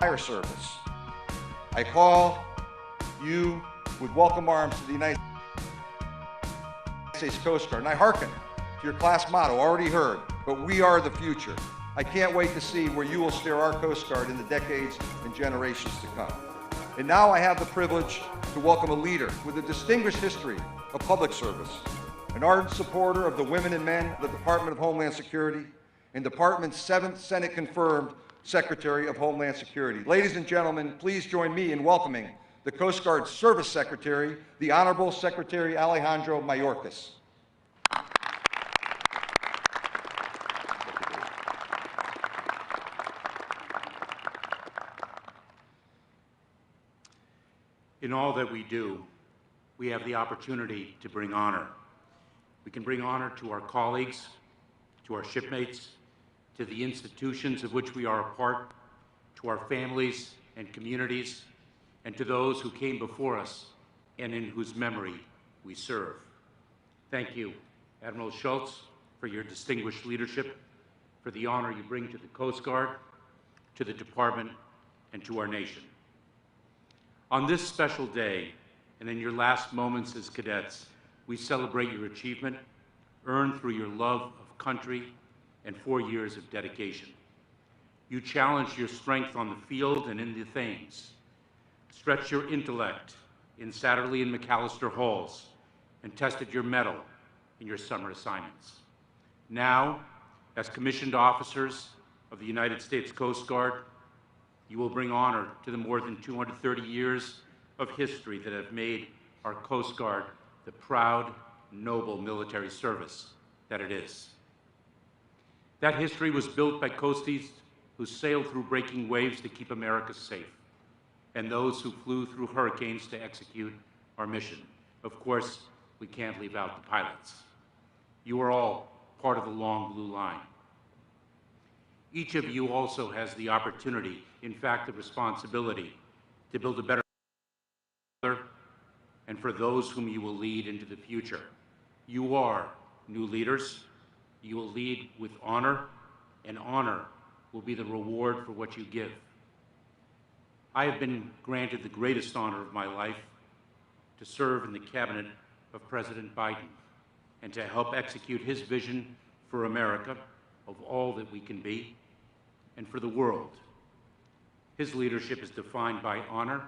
fire service. I call you with welcome arms to the United States Coast Guard, and I hearken to your class motto, already heard, but we are the future. I can't wait to see where you will steer our Coast Guard in the decades and generations to come. And now I have the privilege to welcome a leader with a distinguished history of public service, an ardent supporter of the women and men of the Department of Homeland Security, and Department's 7th Senate-confirmed Secretary of Homeland Security. Ladies and gentlemen, please join me in welcoming the Coast Guard Service Secretary, the Honorable Secretary Alejandro Mayorkas. In all that we do, we have the opportunity to bring honor. We can bring honor to our colleagues, to our shipmates, to the institutions of which we are a part, to our families and communities, and to those who came before us and in whose memory we serve. Thank you, Admiral Schultz, for your distinguished leadership, for the honor you bring to the Coast Guard, to the Department, and to our nation. On this special day, and in your last moments as cadets, we celebrate your achievement, earned through your love of country and 4 years of dedication. You challenged your strength on the field and in the Thames, stretched your intellect in Satterley and McAllister halls, and tested your mettle in your summer assignments. Now, as commissioned officers of the United States Coast Guard, you will bring honor to the more than 230 years of history that have made our Coast Guard the proud, noble military service that it is. That history was built by coasties who sailed through breaking waves to keep America safe, and those who flew through hurricanes to execute our mission. Of course, we can't leave out the pilots. You are all part of the long blue line. Each of you also has the opportunity, in fact, the responsibility, to build a better and for those whom you will lead into the future. You are new leaders. You will lead with honor, and honor will be the reward for what you give. I have been granted the greatest honor of my life to serve in the cabinet of President Biden and to help execute his vision for America, of all that we can be, and for the world. His leadership is defined by honor,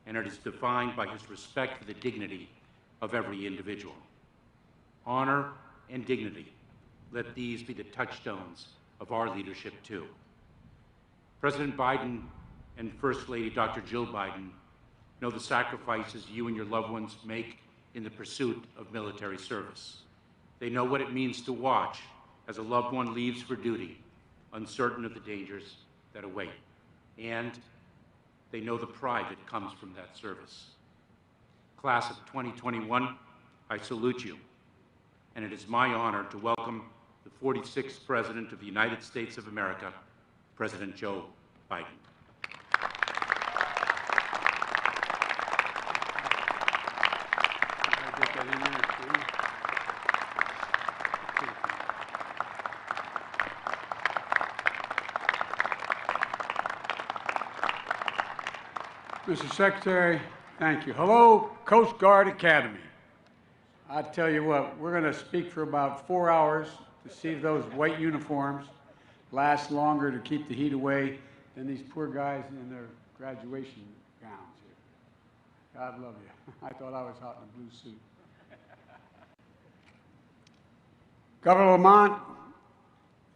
and it is defined by his respect for the dignity of every individual. Honor and dignity, let these be the touchstones of our leadership too. President Biden and First Lady Dr. Jill Biden know the sacrifices you and your loved ones make in the pursuit of military service. They know what it means to watch as a loved one leaves for duty, uncertain of the dangers that await. And they know the pride that comes from that service. Class of 2021, I salute you, and it is my honor to welcome the 46th President of the United States of America, President Joe Biden. Mr. Secretary, thank you. Hello, Coast Guard Academy. I tell you what, we're going to speak for about 4 hours to see if those white uniforms last longer to keep the heat away than these poor guys in their graduation gowns here. God love you. I thought I was out in a blue suit. Governor Lamont,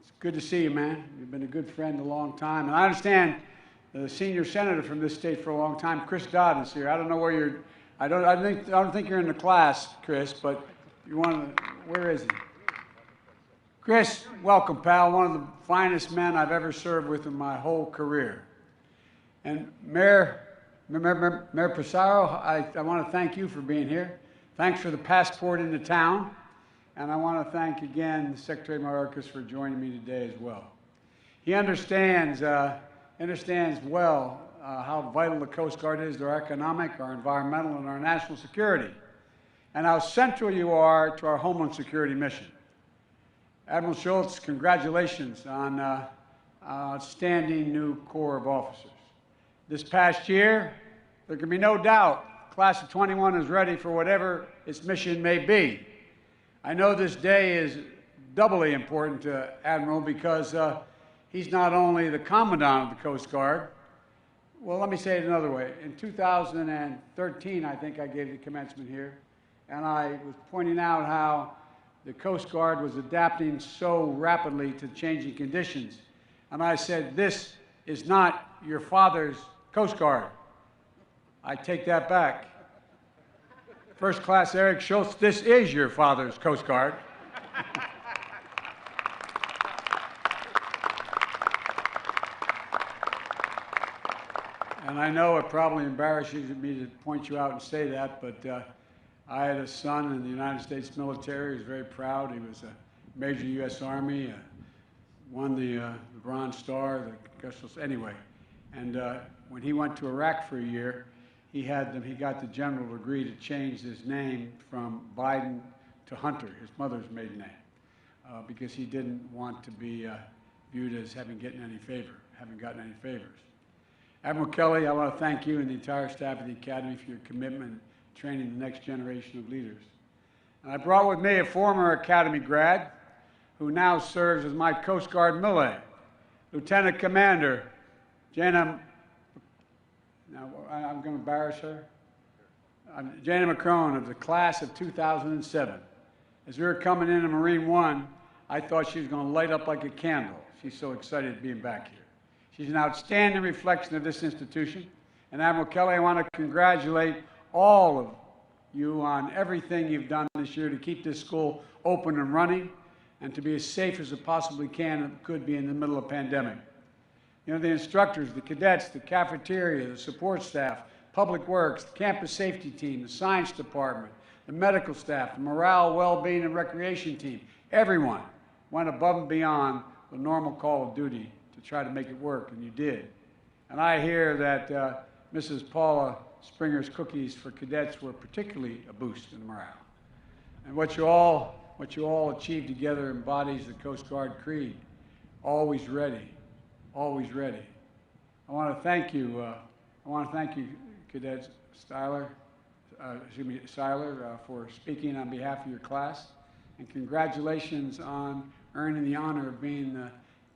it's good to see you, man. You've been a good friend a long time. And I understand the senior senator from this state for a long time, Chris Dodd, is here. I don't know where you're. I don't think you're in the class, Chris. But you want to? Where is he? Chris, welcome, pal. One of the finest men I've ever served with in my whole career. And Mayor Pissarro, I want to thank you for being here. Thanks for the passport into town. And I want to thank again Secretary Mayorkas for joining me today as well. He understands well how vital the Coast Guard is to our economic, our environmental, and our national security, and how central you are to our Homeland Security mission. Admiral Schultz, congratulations on outstanding new Corps of Officers. This past year, there can be no doubt the class of 21 is ready for whatever its mission may be. I know this day is doubly important to Admiral because he's not only the Commandant of the Coast Guard. Well, let me say it another way. In 2013, I think I gave the commencement here, and I was pointing out how the Coast Guard was adapting so rapidly to changing conditions. And I said, this is not your father's Coast Guard. I take that back. First Class Eric Schultz, this is your father's Coast Guard. And I know it probably embarrasses me to point you out and say that, but I had a son in the United States military. He was very proud. He was a Major U.S. Army, won the Bronze Star, anyway. And when he went to Iraq for a year, he got the general to agree to change his name from Biden to Hunter, his mother's maiden name, because he didn't want to be viewed as having gotten any favors. Admiral Kelly, I want to thank you and the entire staff of the Academy for your commitment in training the next generation of leaders. And I brought with me a former Academy grad who now serves as my Coast Guard Millet, Lieutenant Commander Jana, now I'm going to embarrass her, Jana McCrone of the class of 2007. As we were coming into Marine One, I thought she was going to light up like a candle. She's so excited being back here. She's an outstanding reflection of this institution. And Admiral Kelly, I want to congratulate all of you on everything you've done this year to keep this school open and running and to be as safe as it possibly could be in the middle of a pandemic. You know, the instructors, the cadets, the cafeteria, the support staff, public works, the campus safety team, the science department, the medical staff, the morale, well-being, and recreation team, everyone went above and beyond the normal call of duty to try to make it work, and you did. And I hear that Mrs. Paula Springer's cookies for cadets were particularly a boost in morale. And what you all achieved together embodies the Coast Guard creed: always ready, always ready. I want to thank you. Cadet Seiler, for speaking on behalf of your class, and congratulations on earning the honor of being the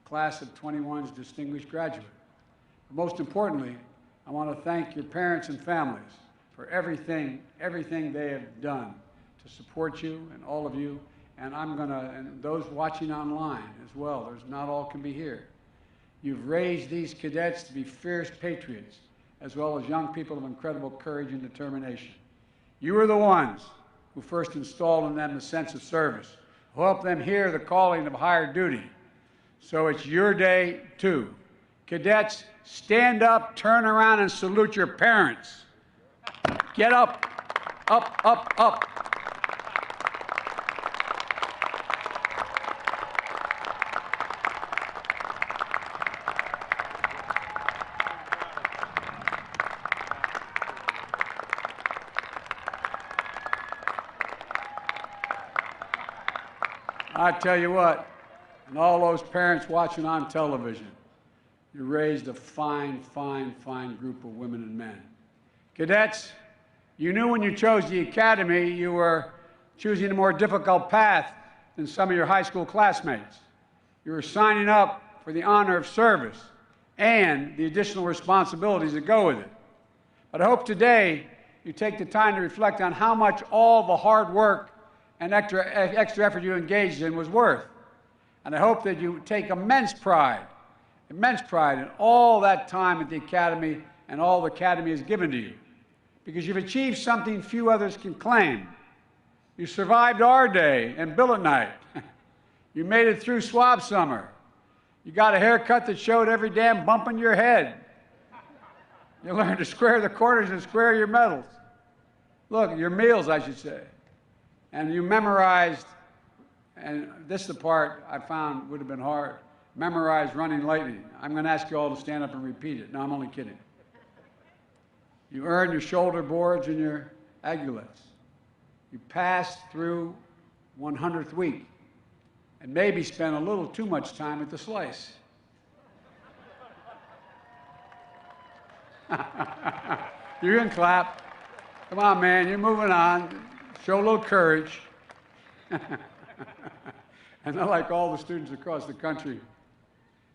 Class of 21's distinguished graduate. But most importantly, I want to thank your parents and families for everything they have done to support you and all of you. And and those watching online as well. There's not all can be here. You've raised these cadets to be fierce patriots, as well as young people of incredible courage and determination. You are the ones who first installed in them the sense of service, who helped them hear the calling of higher duty. So it's your day, too. Cadets, stand up, turn around, and salute your parents. Get up, up, up, up. I tell you what, and all those parents watching on television, you raised a fine, fine, fine group of women and men. Cadets, you knew when you chose the Academy you were choosing a more difficult path than some of your high school classmates. You were signing up for the honor of service and the additional responsibilities that go with it. But I hope today you take the time to reflect on how much all the hard work and extra effort you engaged in was worth. And I hope that you take immense pride in all that time at the Academy and all the Academy has given to you, because you've achieved something few others can claim. You survived our day and billet night. You made it through swab summer. You got a haircut that showed every damn bump in your head. You learned to square the corners and square your medals. Look, your meals, I should say. And you memorized, and this is the part I found would have been hard, memorized running lightning. I'm going to ask you all to stand up and repeat it. No, I'm only kidding. You earned your shoulder boards and your aiguillettes. You passed through 100th week and maybe spent a little too much time at the slice. You can clap. Come on, man, you're moving on. Show a little courage. And like all the students across the country,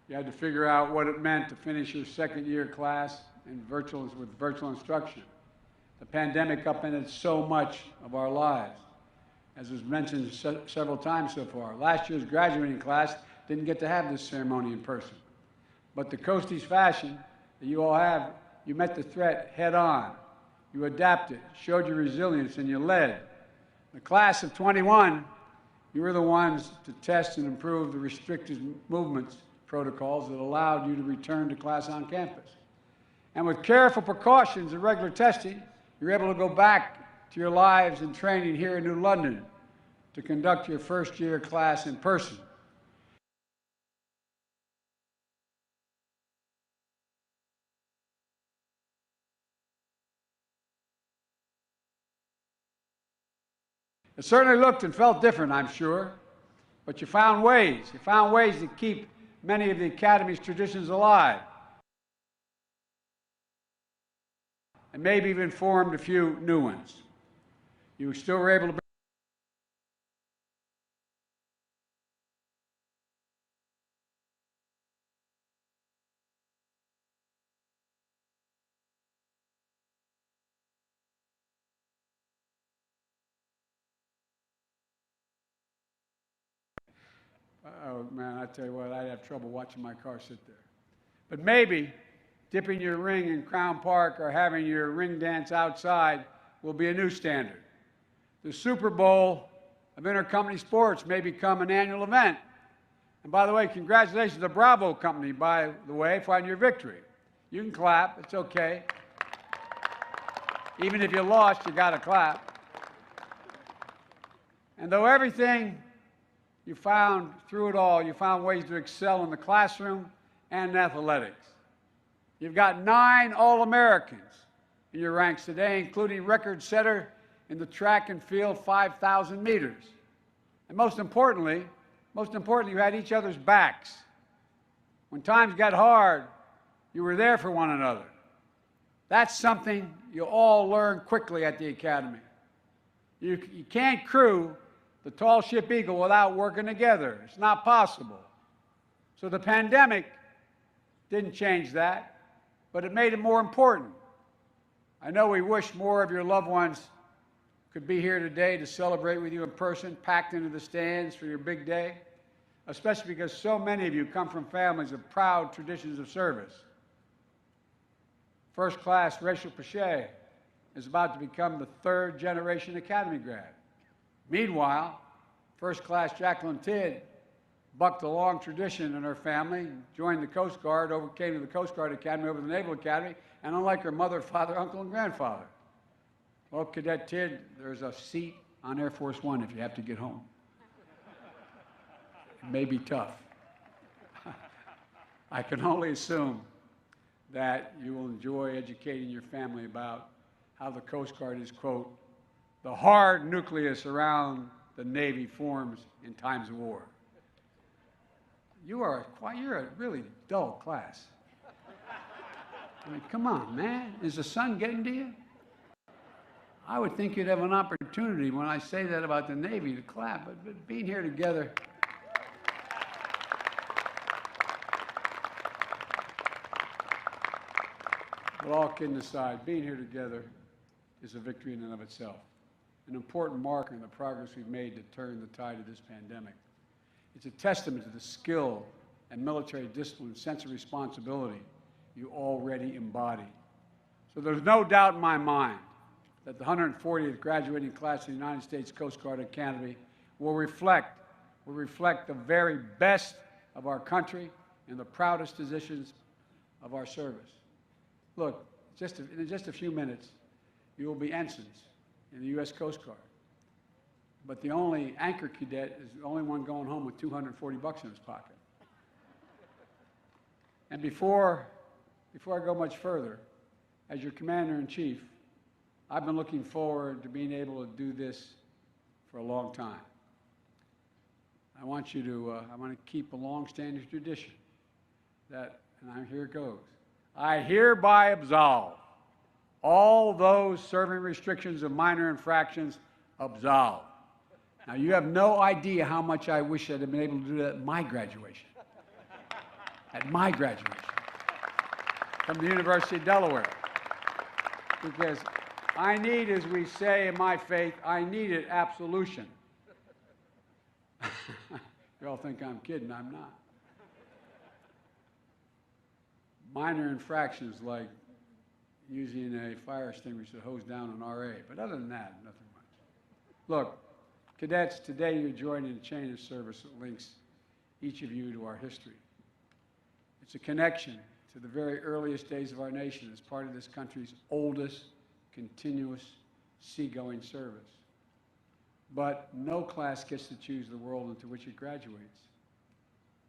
you had to figure out what it meant to finish your second year class with virtual instruction. The pandemic upended so much of our lives, as was mentioned several times so far. Last year's graduating class didn't get to have this ceremony in person. But the Coasties fashion that you all have, you met the threat head on. You adapted, showed your resilience, and you led. The class of 21, you were the ones to test and improve the restricted movements protocols that allowed you to return to class on campus. And with careful precautions and regular testing, you were able to go back to your lives and training here in New London to conduct your first year class in person. It certainly looked and felt different, I'm sure, but you found ways. You found ways to keep many of the Academy's traditions alive, and maybe even formed a few new ones. You still were able to oh, man, I tell you what, I'd have trouble watching my car sit there. But maybe dipping your ring in Crown Park or having your ring dance outside will be a new standard. The Super Bowl of intercompany sports may become an annual event. And by the way, congratulations to the Bravo Company, by the way, for your victory. You can clap, it's okay. Even if you lost, you gotta clap. And though everything you found, through it all, you found ways to excel in the classroom and in athletics. You've got 9 All-Americans in your ranks today, including record setter in the track and field 5,000 meters. And most importantly, you had each other's backs. When times got hard, you were there for one another. That's something you all learn quickly at the Academy. You can't crew the tall ship Eagle without working together. It's not possible. So the pandemic didn't change that, but it made it more important. I know we wish more of your loved ones could be here today to celebrate with you in person, packed into the stands for your big day, especially because so many of you come from families of proud traditions of service. First class Rachel Pache is about to become the 3rd generation Academy grad. Meanwhile, first class Jacqueline Tidd bucked a long tradition in her family, joined the Coast Guard, came to the Coast Guard Academy over the Naval Academy, and unlike her mother, father, uncle, and grandfather. Well, Cadet Tidd, there's a seat on Air Force One if you have to get home. It may be tough. I can only assume that you will enjoy educating your family about how the Coast Guard is, quote, the hard nucleus around the Navy forms in times of war. You're a really dull class. I mean, come on, man. Is the sun getting to you? I would think you'd have an opportunity when I say that about the Navy to clap, but being here together. But all kidding aside, being here together is a victory in and of itself. An important marker in the progress we've made to turn the tide of this pandemic. It's a testament to the skill and military discipline and sense of responsibility you already embody. So there's no doubt in my mind that the 140th graduating class of the United States Coast Guard Academy will reflect the very best of our country and the proudest positions of our service. Look, in just a few minutes, you will be ensigns in the U.S. Coast Guard. But the only anchor cadet is the only one going home with $240 in his pocket. And before I go much further, as your Commander-in-Chief, I've been looking forward to being able to do this for a long time. I want to keep a long-standing tradition that, and here it goes, I hereby absolve all those serving restrictions of minor infractions absolved. Now, you have no idea how much I wish I'd have been able to do that at my graduation. At my graduation from the University of Delaware. Because I need, as we say in my faith, I needed absolution. You all think I'm kidding, I'm not. Minor infractions like using a fire extinguisher to hose down an RA, but other than that, nothing much. Look, cadets, today you're joining a chain of service that links each of you to our history. It's a connection to the very earliest days of our nation as part of this country's oldest continuous seagoing service. But no class gets to choose the world into which it graduates.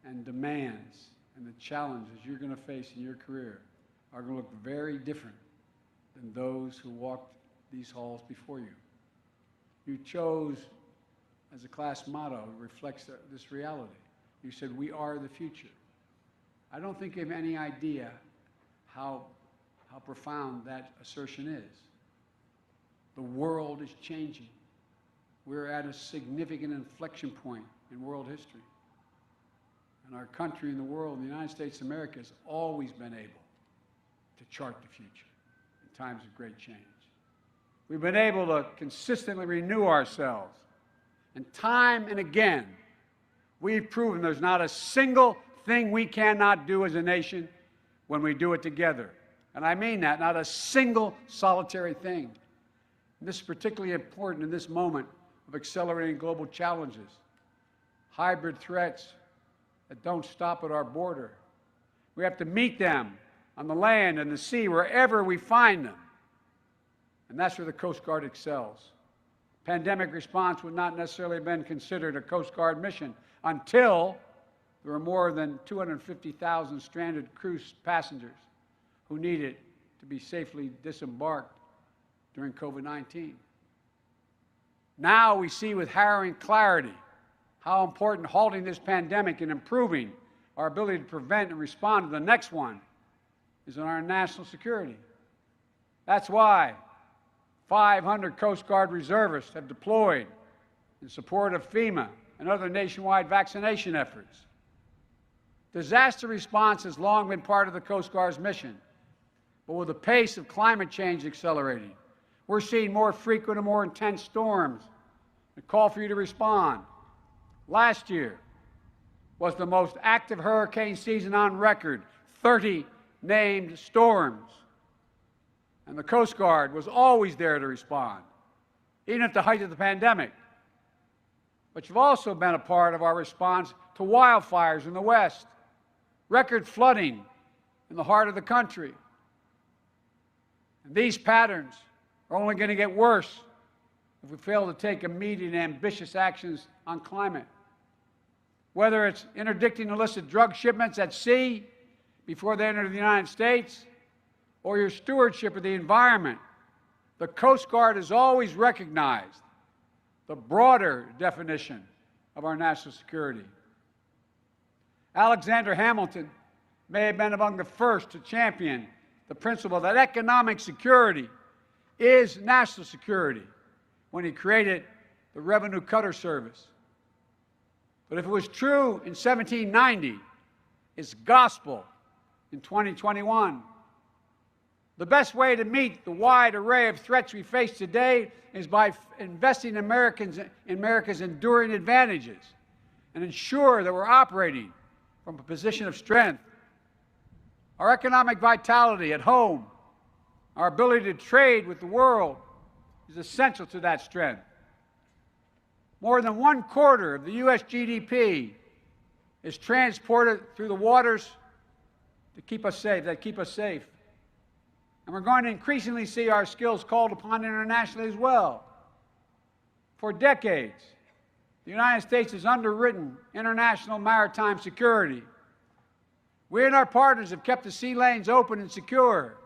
And demands and the challenges you're going to face in your career are going to look very different than those who walked these halls before you. You chose, as a class motto, reflects this reality. You said, "We are the future." I don't think you have any idea how profound that assertion is. The world is changing. We're at a significant inflection point in world history. And our country and the world, the United States of America, has always been able to chart the future in times of great change. We've been able to consistently renew ourselves. And time and again, we've proven there's not a single thing we cannot do as a nation when we do it together. And I mean that, not a single solitary thing. And this is particularly important in this moment of accelerating global challenges, hybrid threats that don't stop at our border. We have to meet them on the land and the sea, wherever we find them. And that's where the Coast Guard excels. Pandemic response would not necessarily have been considered a Coast Guard mission until there were more than 250,000 stranded cruise passengers who needed to be safely disembarked during COVID-19. Now we see with harrowing clarity how important halting this pandemic and improving our ability to prevent and respond to the next one is in our national security. That's why 500 Coast Guard reservists have deployed in support of FEMA and other nationwide vaccination efforts. Disaster response has long been part of the Coast Guard's mission, but with the pace of climate change accelerating, we're seeing more frequent and more intense storms that call for you to respond. Last year was the most active hurricane season on record, 30 named storms. And the Coast Guard was always there to respond, even at the height of the pandemic. But you've also been a part of our response to wildfires in the West, record flooding in the heart of the country. And these patterns are only going to get worse if we fail to take immediate and ambitious actions on climate. Whether it's interdicting illicit drug shipments at sea before they enter the United States, or your stewardship of the environment, the Coast Guard has always recognized the broader definition of our national security. Alexander Hamilton may have been among the first to champion the principle that economic security is national security when he created the Revenue Cutter Service. But if it was true in 1790, it's gospel in 2021. The best way to meet the wide array of threats we face today is by investing in America's enduring advantages and ensure that we're operating from a position of strength. Our economic vitality at home, our ability to trade with the world is essential to that strength. More than 1/4 of the U.S. GDP is transported through the waters to keep us safe, And we're going to increasingly see our skills called upon internationally as well. For decades, the United States has underwritten international maritime security. We and our partners have kept the sea lanes open and secure.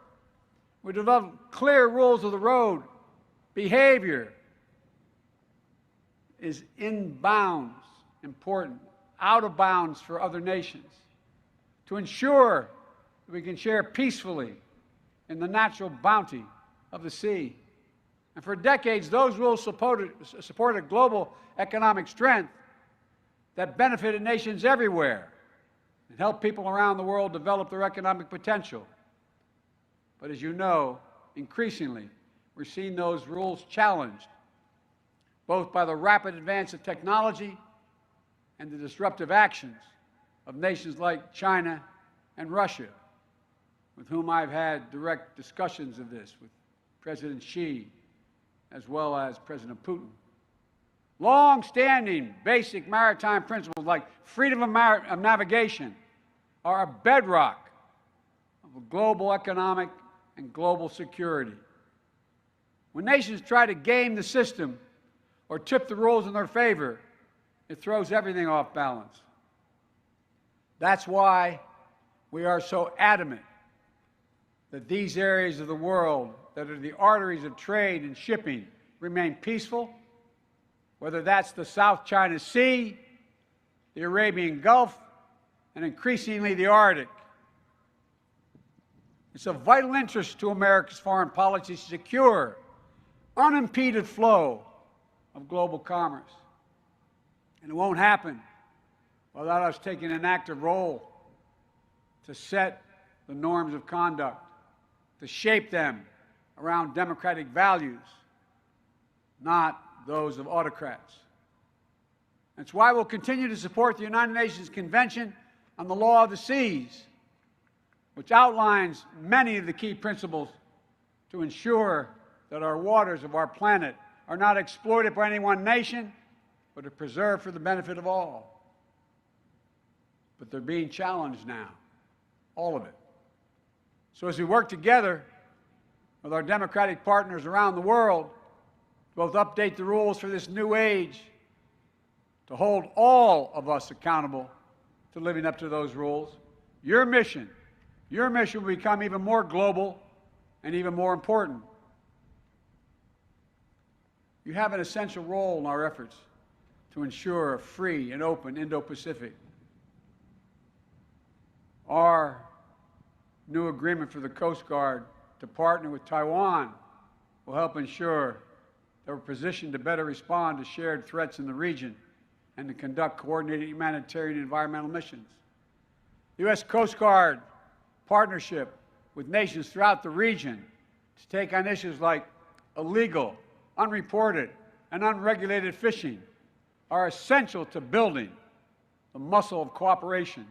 We developed clear rules of the road. Behavior is in bounds, important, out of bounds for other nations, to ensure that we can share peacefully in the natural bounty of the sea. And for decades, those rules supported global economic strength that benefited nations everywhere and helped people around the world develop their economic potential. But as you know, increasingly, we're seeing those rules challenged, both by the rapid advance of technology and the disruptive actions of nations like China and Russia, with whom I've had direct discussions of this with President Xi as well as President Putin. Long-standing basic maritime principles like freedom of navigation are a bedrock of global economic and global security. When nations try to game the system or tip the rules in their favor, it throws everything off balance. That's why we are so adamant that these areas of the world that are the arteries of trade and shipping remain peaceful, whether that's the South China Sea, the Arabian Gulf, and increasingly the Arctic. It's of vital interest to America's foreign policy to secure unimpeded flow of global commerce. And it won't happen without us taking an active role to set the norms of conduct, to shape them around democratic values, not those of autocrats. That's why we'll continue to support the United Nations Convention on the Law of the Seas, which outlines many of the key principles to ensure that our waters of our planet are not exploited by any one nation, but are preserved for the benefit of all. But they're being challenged now, all of it. So as we work together with our democratic partners around the world, both update the rules for this new age, to hold all of us accountable to living up to those rules, your mission will become even more global and even more important. You have an essential role in our efforts to ensure a free and open Indo-Pacific. Our new agreement for the Coast Guard to partner with Taiwan will help ensure that we're positioned to better respond to shared threats in the region and to conduct coordinated humanitarian and environmental missions. The U.S. Coast Guard partnership with nations throughout the region to take on issues like illegal, unreported, and unregulated fishing are essential to building the muscle of cooperation.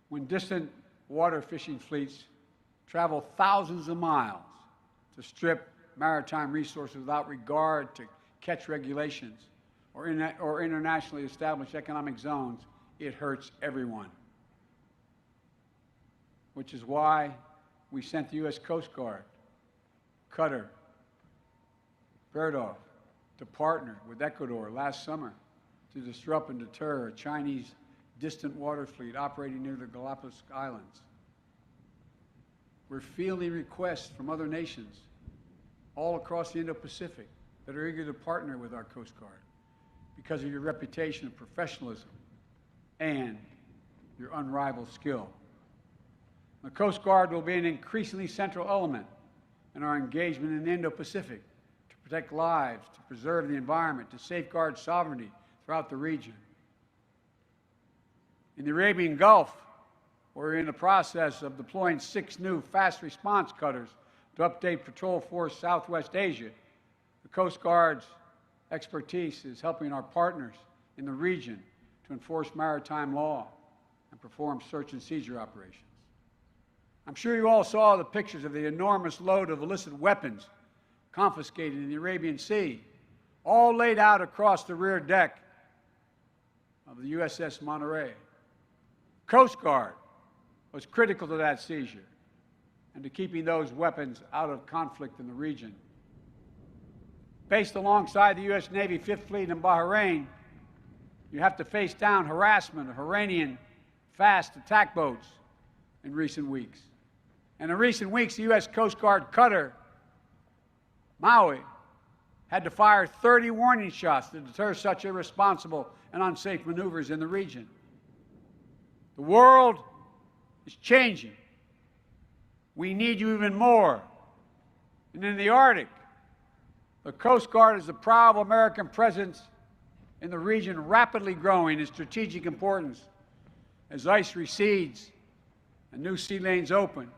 When distant water fishing fleets travel thousands of miles to strip maritime resources without regard to catch regulations or internationally established economic zones, it hurts everyone. Which is why we sent the U.S. Coast Guard, Qatar, Berdoff, to partner with Ecuador last summer to disrupt and deter a Chinese distant water fleet operating near the Galapagos Islands. We're fielding requests from other nations all across the Indo-Pacific that are eager to partner with our Coast Guard because of your reputation of professionalism and your unrivaled skill. The Coast Guard will be an increasingly central element in our engagement in the Indo-Pacific to protect lives, to preserve the environment, to safeguard sovereignty throughout the region. In the Arabian Gulf, we're in the process of deploying 6 new fast response cutters to update Patrol Force Southwest Asia. The Coast Guard's expertise is helping our partners in the region to enforce maritime law and perform search and seizure operations. I'm sure you all saw the pictures of the enormous load of illicit weapons confiscated in the Arabian Sea, all laid out across the rear deck of the USS Monterey. Coast Guard was critical to that seizure and to keeping those weapons out of conflict in the region. Based alongside the U.S. Navy 5th Fleet in Bahrain, you have to face down harassment of Iranian fast attack boats in recent weeks. And in recent weeks, the U.S. Coast Guard cutter, Maui, had to fire 30 warning shots to deter such irresponsible and unsafe maneuvers in the region. The world is changing. We need you even more. And in the Arctic, the Coast Guard is a proud American presence in the region, rapidly growing in strategic importance as ice recedes and new sea lanes open.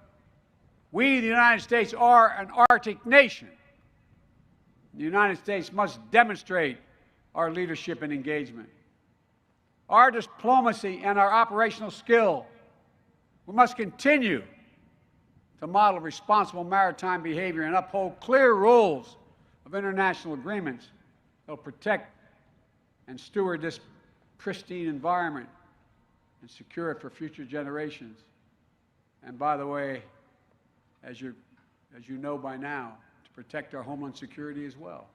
We, the United States, are an Arctic nation. The United States must demonstrate our leadership and engagement. Our diplomacy and our operational skill. We must continue to model responsible maritime behavior and uphold clear rules of international agreements that will protect and steward this pristine environment and secure it for future generations. And by the way, as you know by now, to protect our homeland security as well.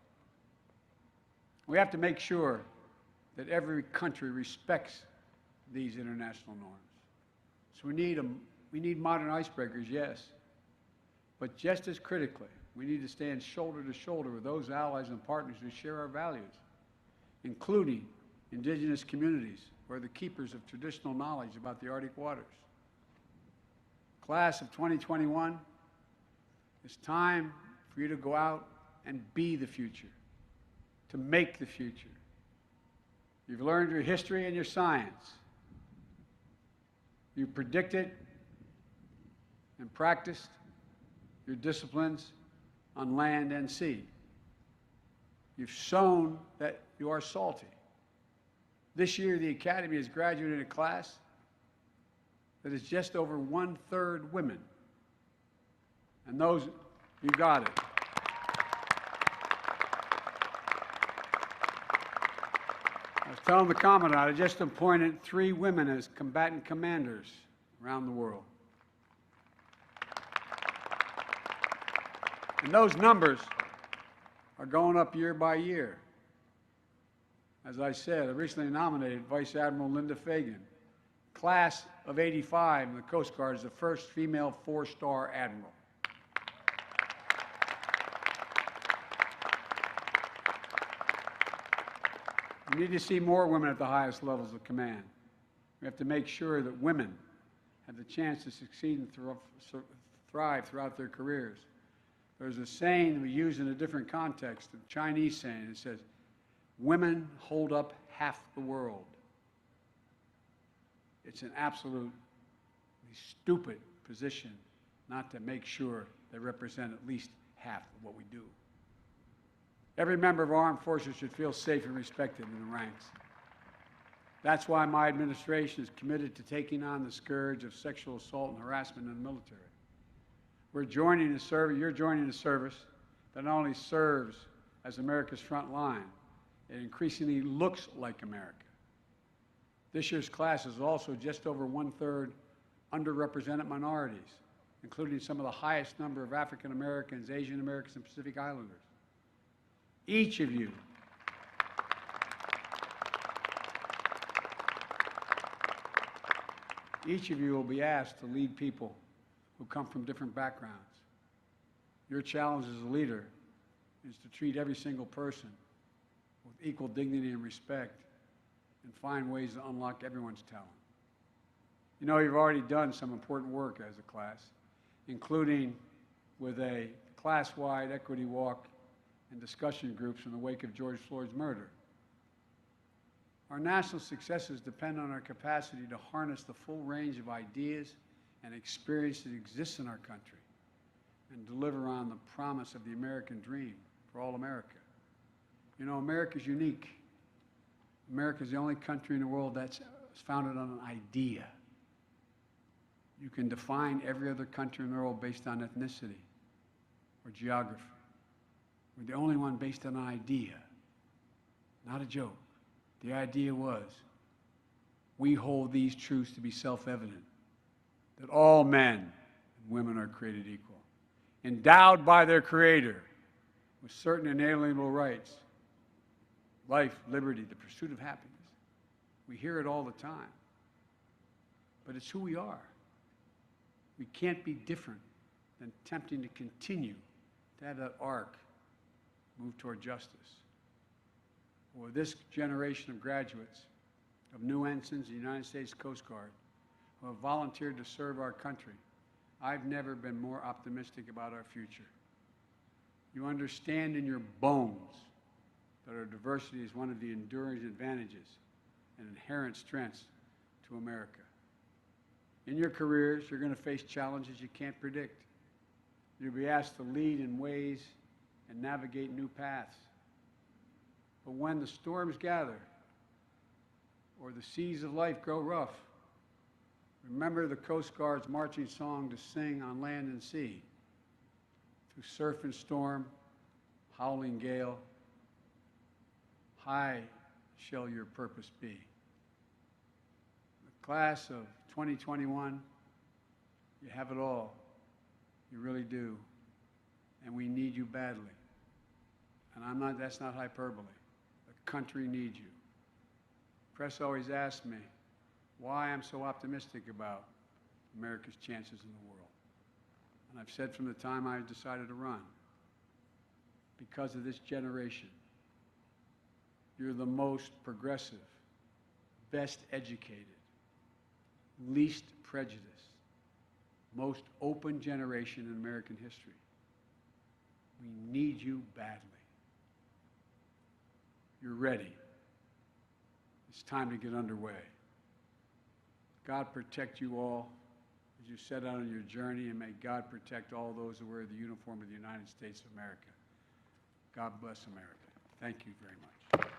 We have to make sure that every country respects these international norms. So we need modern icebreakers, yes. But just as critically, we need to stand shoulder to shoulder with those allies and partners who share our values, including indigenous communities who are the keepers of traditional knowledge about the Arctic waters. Class of 2021, it's time for you to go out and be the future, to make the future. You've learned your history and your science. You've predicted and practiced your disciplines on land and sea. You've shown that you are salty. This year, the Academy has graduated a class that is just over 1/3 women. And those, you got it. I was telling the Commandant, I just appointed 3 women as combatant commanders around the world. And those numbers are going up year by year. As I said, I recently nominated Vice Admiral Linda Fagan. Class of '85 in the Coast Guard is the first female 4-star admiral. We need to see more women at the highest levels of command. We have to make sure that women have the chance to succeed and thrive throughout their careers. There's a saying we use in a different context, a Chinese saying. It says, women hold up half the world. It's an absolutely stupid position not to make sure they represent at least half of what we do. Every member of our armed forces should feel safe and respected in the ranks. That's why my administration is committed to taking on the scourge of sexual assault and harassment in the military. You're joining a service that not only serves as America's front line, it increasingly looks like America. This year's class is also just over 1/3 underrepresented minorities, including some of the highest number of African Americans, Asian Americans, and Pacific Islanders. Each of you will be asked to lead people who come from different backgrounds. Your challenge as a leader is to treat every single person with equal dignity and respect and find ways to unlock everyone's talent. You know, you've already done some important work as a class, including with a class-wide equity walk and discussion groups in the wake of George Floyd's murder. Our national successes depend on our capacity to harness the full range of ideas and experience that exists in our country and deliver on the promise of the American dream for all America. You know, America's unique. America's the only country in the world that's founded on an idea. You can define every other country in the world based on ethnicity or geography. We're the only one based on an idea, not a joke. The idea was, we hold these truths to be self-evident, that all men and women are created equal, endowed by their Creator with certain inalienable rights, life, liberty, the pursuit of happiness. We hear it all the time, but it's who we are. We can't be different than attempting to continue to have that arc move toward justice. For this generation of graduates, of new ensigns in the United States Coast Guard, who have volunteered to serve our country, I've never been more optimistic about our future. You understand in your bones that our diversity is one of the enduring advantages and inherent strengths to America. In your careers, you're going to face challenges you can't predict. You'll be asked to lead in ways and navigate new paths. But when the storms gather or the seas of life grow rough, remember the Coast Guard's marching song to sing on land and sea, through surf and storm, howling gale, high shall your purpose be. The class of 2021, you have it all. You really do. And we need you badly. And that's not hyperbole. The country needs you. Press always asks me why I'm so optimistic about America's chances in the world. And I've said from the time I decided to run, because of this generation, you're the most progressive, best educated, least prejudiced, most open generation in American history. We need you badly. You're ready. It's time to get underway. God protect you all as you set out on your journey, and may God protect all those who wear the uniform of the United States of America. God bless America. Thank you very much.